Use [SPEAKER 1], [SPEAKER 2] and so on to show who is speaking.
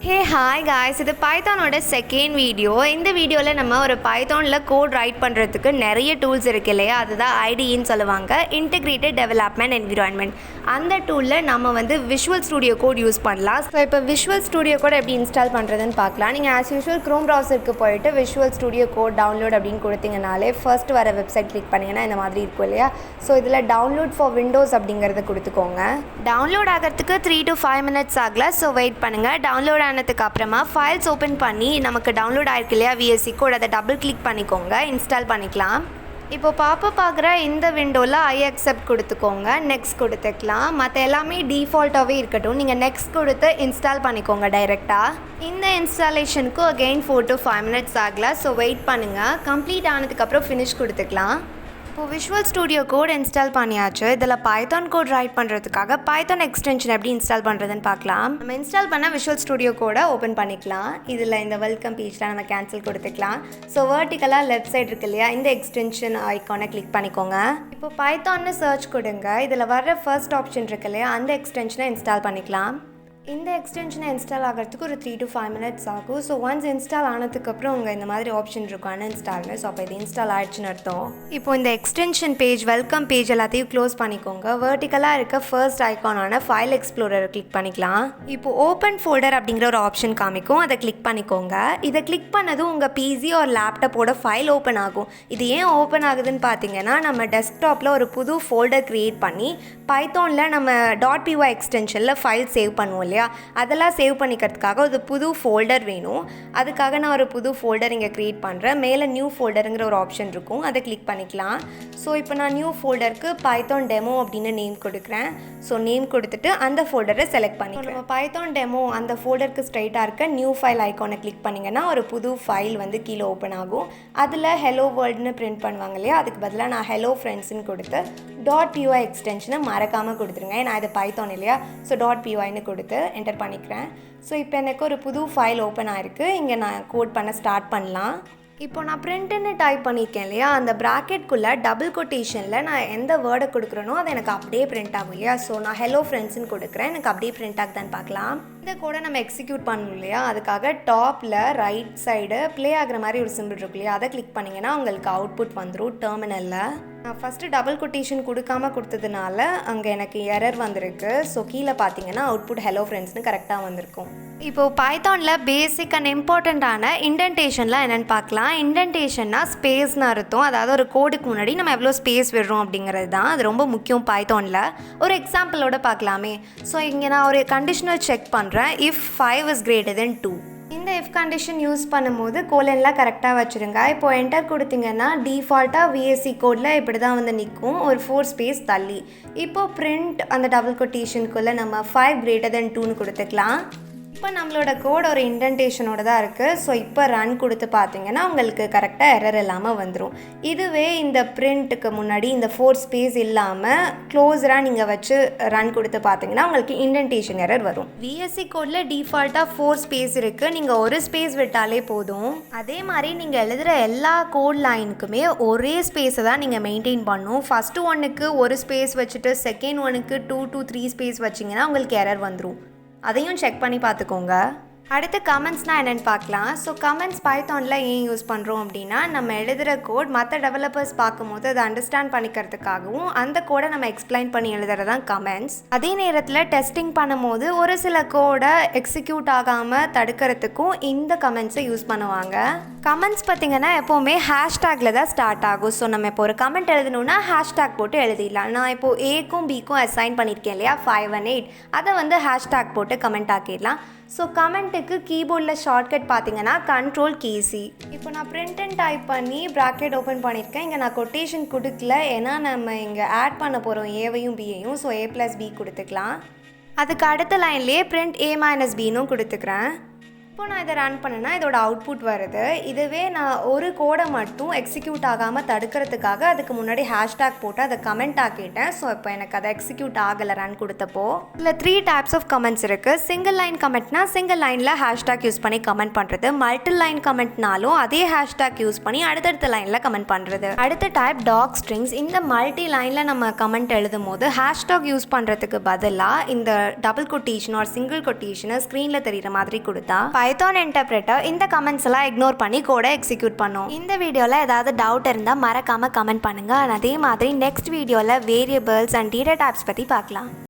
[SPEAKER 1] Hey hi guys, இது பைத்தானோட second video. இந்த வீடியோவில் நம்ம ஒரு பைத்தானில் கோட் ரைட் பண்ணுறதுக்கு நிறைய டூல்ஸ் இருக்கு இல்லையா, அதுதான் ஐடின்னு சொல்லுவாங்க, இன்டெகிரேட்டட் டெவலப்மெண்ட் என்விரான்மெண்ட். அந்த டூலில் நம்ம விஷுவல் ஸ்டுடியோ கோட் யூஸ் பண்ணலாம். ஸோ இப்போ விஷுவல் ஸ்டுடியோ கோட் எப்படி இன்ஸ்டால் பண்ணுறதுன்னு பார்க்கலாம். நீங்கள் ஆஸ் யூஷுவல் க்ரோம் ப்ரௌசருக்கு போயிட்டு விஷுவல் ஸ்டுடியோ கோட் டவுன்லோட் அப்படின்னு கொடுத்தீங்கனாலே ஃபர்ஸ்ட் வர வெப்சைட் கிளிக் பண்ணிங்கன்னா இந்த மாதிரி இருக்கும் இல்லையா. ஸோ இதில் டவுன்லோட் ஃபார் விண்டோஸ் அப்படிங்கிறத கொடுத்துக்கோங்க. டவுன்லோட் ஆகிறதுக்கு 3 to 5 minutes ஆகல. ஸோ வெயிட் பண்ணுங்கள். டவுன்லோட் ஆனதுக்கு அப்புறமா ஃபைல்ஸ் ஓப்பன் பண்ணி நமக்கு டவுன்லோட் ஆயிருக்கு இல்லையா விஎஸ்சி கோட், அதை டபுள் கிளிக் பண்ணிக்கோங்க, இன்ஸ்டால் பண்ணிக்கலாம். இப்போ பாப்பப் ஆகிற இந்த விண்டோவில் ஐ அக்செப்ட் கொடுத்துக்கோங்க, நெக்ஸ்ட் கொடுத்துக்கலாம். மற்ற எல்லாமே டிஃபால்ட்டாகவே இருக்கட்டும். நீங்கள் நெக்ஸ்ட் கொடுத்து இன்ஸ்டால் பண்ணிக்கோங்க டைரெக்டாக. இந்த இன்ஸ்டாலேஷனுக்கு அகெயின் 4 to 5 minutes ஆகல. ஸோ வெயிட் பண்ணுங்கள். கம்ப்ளீட் ஆனதுக்கப்புறம் ஃபினிஷ் கொடுத்துக்கலாம். இப்போது விஷுவல் ஸ்டுடியோ கோட் இன்ஸ்டால் பண்ணியாச்சு. இதில் பைத்தான் கோட் ரைட் பண்ணுறதுக்காக பைத்தான் எக்ஸ்டென்ஷன் எப்படி இன்ஸ்டால் பண்ணுறதுன்னு பார்க்கலாம். நம்ம இன்ஸ்டால் பண்ண விஷுவல் ஸ்டுடியோ கோடை ஓப்பன் பண்ணிக்கலாம். இதில் இந்த வெல்கம் பேஜில் நம்ம கேன்சல் கொடுத்துக்கலாம். ஸோ வெர்டிக்கலாக லெஃப்ட் சைடு இருக்கு இல்லையா, இந்த எக்ஸ்டென்ஷன் ஐக்கானை கிளிக் பண்ணிக்கோங்க. இப்போ பைத்தான்னு சர்ச் கொடுங்க. இதில் வர ஃபர்ஸ்ட் ஆப்ஷன் இருக்கு இல்லையா, அந்த எக்ஸ்டென்ஷனை இன்ஸ்டால் பண்ணிக்கலாம். இந்த எக்ஸ்டென்ஷனை இன்ஸ்டால் ஆகிறதுக்கு ஒரு 3 to 5 minutes ஆகும். ஸோ ஒன்ஸ் இன்ஸ்டால் ஆனதுக்கப்புறம் உங்கள் இந்த மாதிரி ஆப்ஷன் இருக்கும் அன்இன்ஸ்டால்னு. ஸோ அப்போ இது இன்ஸ்டால் ஆகிடுச்சுன்னு அர்த்தம். இப்போ இந்த எக்ஸ்டென்ஷன் பேஜ், வெல்கம் பேஜ் எல்லாத்தையும் க்ளோஸ் பண்ணிக்கோங்க. வெர்டிக்கலாக இருக்க ஃபர்ஸ்ட் ஐக்கானான ஃபைல் எக்ஸ்ப்ளோரரை கிளிக் பண்ணிக்கலாம். இப்போ ஓப்பன் ஃபோல்டர் அப்படிங்கிற ஒரு ஆப்ஷன் காமிக்கும், அதை கிளிக் பண்ணிக்கோங்க. இதை கிளிக் பண்ணதும் உங்கள் பிசி ஒரு லேப்டாப்போட ஃபைல் ஓப்பன் ஆகும். இது ஏன் ஓப்பன் ஆகுதுன்னு பார்த்தீங்கன்னா, நம்ம டெஸ்க்டாப்பில் ஒரு புது ஃபோல்டர் க்ரியேட் பண்ணி பைத்தானில் நம்ம .py எக்ஸ்டென்ஷனில் ஃபைல் சேவ் பண்ணுவோம் இல்லையா, அதெல்லாம் சேவ் பண்ணிக்கிறதுக்காக ஒரு புது ஃபோல்டர் வேணும். அதுக்காக நான் ஒரு புது ஃபோல்டர் இங்கே க்ரியேட் பண்ணுறேன். மேலே நியூ ஃபோல்டருங்கிற ஒரு ஆப்ஷன் இருக்கும், அதை கிளிக் பண்ணிக்கலாம். ஸோ இப்போ நான் நியூ ஃபோல்டருக்கு பைத்தான் டெமோ அப்படின்னு நேம் கொடுக்குறேன். ஸோ நேம் கொடுத்துட்டு அந்த ஃபோல்டரை செலக்ட் பண்ணிக்கிறேன். நம்ம பைத்தான் டெமோ அந்த ஃபோல்டருக்கு ஸ்ட்ரைட்டாக இருக்க நியூ ஃபைல் ஐக்கானை கிளிக் பண்ணிங்கன்னா ஒரு புது ஃபைல் கீழே ஓப்பன் ஆகும். அதில் ஹெலோ வேர்ல்டுன்னு பிரிண்ட் பண்ணுவாங்க இல்லையா, அதுக்கு பதிலாக நான் ஹெலோ ஃப்ரெண்ட்ஸ்ன்னு கொடுத்து .py எக்ஸ்டென்ஷனை மறக்காமல் கொடுத்துருங்க. நான் இது பைத்தான் இல்லையா, ஸோ .pyன்னு கொடுத்து என்டர் பண்ணிக்கிறேன். ஸோ இப்போ எனக்கு ஒரு புது ஃபைல் ஓப்பன் ஆகிருக்கு. இங்கே நான் கோட் பண்ண ஸ்டார்ட் பண்ணலாம். இப்போ நான் பிரிண்ட்டுன்னு டைப் பண்ணியிருக்கேன் இல்லையா, அந்த ப்ராக்கெட்குள்ளே டபுள் கொட்டேஷனில் நான் எந்த வேர்டை கொடுக்குறேனோ அது எனக்கு அப்படியே பிரிண்ட் ஆகும் இல்லையா. ஸோ நான் ஹெலோ ஃப்ரெண்ட்ஸ்ன்னு கொடுக்குறேன், எனக்கு அப்படியே பிரிண்ட் ஆகுதான்னு பார்க்கலாம். இந்த கோடை நம்ம எக்ஸிக்யூட் பண்ணணும் இல்லையா, அதுக்காக டாப்பில் ரைட் சைடு ப்ளே ஆகிற மாதிரி ஒரு சிம்பிள் இருக்கு இல்லையா, அதை கிளிக் பண்ணிங்கன்னா உங்களுக்கு அவுட்புட் வந்துடும் டெர்மினலில். நான் ஃபஸ்ட்டு டபுள் கொட்டேஷன் கொடுக்காமல் கொடுத்ததுனால அங்கே எனக்கு எரர் வந்திருக்கு. ஸோ கீழே பார்த்தீங்கன்னா அவுட்புட் ஹெலோ ஃப்ரெண்ட்ஸ்னு கரெக்டாக வந்திருக்கும். இப்போது பைத்தானில் பேசிக் அண்ட் இம்பார்ட்டண்ட்டான இண்டென்டேஷன்லாம் என்னென்னு பார்க்கலாம். இண்டென்டேஷன்னா ஸ்பேஸ்னு அர்த்தம். அதாவது ஒரு கோடுக்கு முன்னாடி நம்ம எவ்வளோ ஸ்பேஸ் விடுறோம் அப்படிங்கிறது தான். அது ரொம்ப முக்கியம் பைத்தானில். ஒரு எக்ஸாம்பிளோட பார்க்கலாமே. ஸோ இங்கே நான் ஒரு கண்டிஷனல் செக் பண்ணுறேன். if 5 is greater than 2. இந்த if கண்டிஷன் யூஸ் பண்ணும்போது கோலன்லாம் கரெக்டாக வச்சுருங்க. இப்போ என்டர் கொடுத்தீங்கன்னா டிஃபால்ட்டாக விஎஸ்சி கோடில் இப்படி தான் நிற்கும், ஒரு 4 ஸ்பேஸ் தள்ளி. இப்போது பிரிண்ட் அந்த டபுள் கொட்டேஷனுக்குள்ளே நம்ம 5 greater than 2ன்னு கொடுத்துக்கலாம். இப்போ நம்மளோட கோட் ஒரு இண்டென்டேஷனோட தான் இருக்குது. ஸோ இப்போ ரன் கொடுத்து பார்த்தீங்கன்னா உங்களுக்கு கரெக்டாக எரர் இல்லாமல் வந்துடும். இதுவே இந்த பிரிண்ட்டுக்கு முன்னாடி இந்த 4 ஸ்பேஸ் இல்லாமல் க்ளோஸராக நீங்கள் வச்சு ரன் கொடுத்து பார்த்தீங்கன்னா உங்களுக்கு இண்டென்டேஷன் எரர் வரும். விஎஸ்சி கோடில் டிஃபால்ட்டாக 4 ஸ்பேஸ் இருக்குது, நீங்கள் ஒரு ஸ்பேஸ் விட்டாலே போதும். அதே மாதிரி நீங்கள் எழுதுகிற எல்லா கோட் லைனுக்குமே ஒரே ஸ்பேஸை தான் நீங்கள் மெயின்டைன் பண்ணணும். ஃபஸ்ட்டு ஒன்றுக்கு ஒரு ஸ்பேஸ் வச்சுட்டு செகண்ட் ஒன்றுக்கு 2 to 3 ஸ்பேஸ் வச்சிங்கன்னா உங்களுக்கு எரர் வந்துடும். அதையும் செக் பண்ணி பார்த்துக்கோங்க. அடுத்து கமெண்ட்ஸ்னால் என்னென்னு பார்க்கலாம். ஸோ கமெண்ட்ஸ் பைத்தானில் ஏன் யூஸ் பண்ணுறோம் அப்படின்னா, நம்ம எழுதுகிற கோட் மற்ற டெவலப்பர்ஸ் பார்க்கும்போது அதை அண்டர்ஸ்டாண்ட் பண்ணிக்கிறதுக்காகவும் அந்த கோடை நம்ம எக்ஸ்பிளைன் பண்ணி எழுதுறது தான் கமெண்ட்ஸ். அதே நேரத்தில் டெஸ்டிங் பண்ணும்போது ஒரு சில கோடை எக்ஸிக்யூட் ஆகாமல் தடுக்கிறதுக்கும் இந்த கமெண்ட்ஸை யூஸ் பண்ணுவாங்க. கமெண்ட்ஸ் பார்த்திங்கன்னா எப்போவுமே ஹேஷ்டேக்கில் தான் ஸ்டார்ட் ஆகும். ஸோ நம்ம இப்போ ஒரு கமெண்ட் எழுதணுன்னா ஹேஷ்டேக் போட்டு எழுதிடலாம். நான் இப்போது ஏக்கும் பிக்கும் அசைன் பண்ணியிருக்கேன் இல்லையா, 5 and 8, அதை ஹேஷ்டேக் போட்டு கமெண்ட் ஆக்கிடலாம். ஸோ கமெண்ட்டுக்கு கீபோர்டில் ஷார்ட்கட் பார்த்தீங்கன்னா Ctrl+C. இப்போ நான் பிரிண்ட்னு டைப் பண்ணி ப்ராக்கெட் ஓப்பன் பண்ணியிருக்கேன். இங்கே நான் கொட்டேஷன் கொடுக்கல, ஏன்னா நம்ம இங்கே ஆட் பண்ண போகிறோம் ஏவையும் பியையும். ஸோ A+B கொடுத்துக்கலாம். அதுக்கு அடுத்த லைன்லேயே பிரிண்ட் A - Bன்னு கொடுத்துக்கிறேன். இப்போ நான் இதை ரன் பண்ணேன்னா இதோட அவுட்புட் வருது. இதுவே நான் ஒரு கோடை மட்டும் எக்ஸிக்யூட் ஆகாமல் தடுக்கிறதுக்காக அதுக்கு முன்னாடி ஹேஷ்டேக் போட்டு அதை கமெண்ட் ஆக்கிட்டேன். ஸோ இப்போ எனக்கு அதை எக்ஸிக்யூட் ஆகலை ரன் கொடுத்தப்போ. இதில் 3 டைப்ஸ் ஆஃப் கமெண்ட்ஸ் இருக்குது. சிங்கிள் லைன் கமெண்ட்னா சிங்கிள் லைனில் ஹேஷ்டேக் யூஸ் பண்ணி கமெண்ட் பண்ணுறது. மல்டி லைன் கமெண்ட்னாலும் அதே ஹேஷ்டேக் யூஸ் பண்ணி அடுத்தடுத்த லைனில் கமெண்ட் பண்ணுறது. அடுத்த டைப் டாக் ஸ்ட்ரிங்ஸ். இந்த மல்டி லைனில் நம்ம கமெண்ட் எழுதும் போது ஹேஷ்டேக் யூஸ் பண்ணுறதுக்கு பதிலாக இந்த டபுள் கொட்டேஷன் ஒரு சிங்கிள் கொட்டேஷனை ஸ்க்ரீனில் தெரிகிற மாதிரி கொடுத்தா பைத்தான் இன்டர்பிரேட்டர் இந்த கமெண்ட்ஸ் எல்லாம் இக்னோர் பண்ணி கோடை எக்ஸிக்யூட் பண்ணும். இந்த வீடியோவில் ஏதாவது டவுட் இருந்தால் மறக்காமல் கமெண்ட் பண்ணுங்கள். அதே மாதிரி நெக்ஸ்ட் வீடியோவில் வேரியபிள்ஸ் அண்ட் டேட்டா டைப்ஸ் பற்றி பார்க்கலாம்.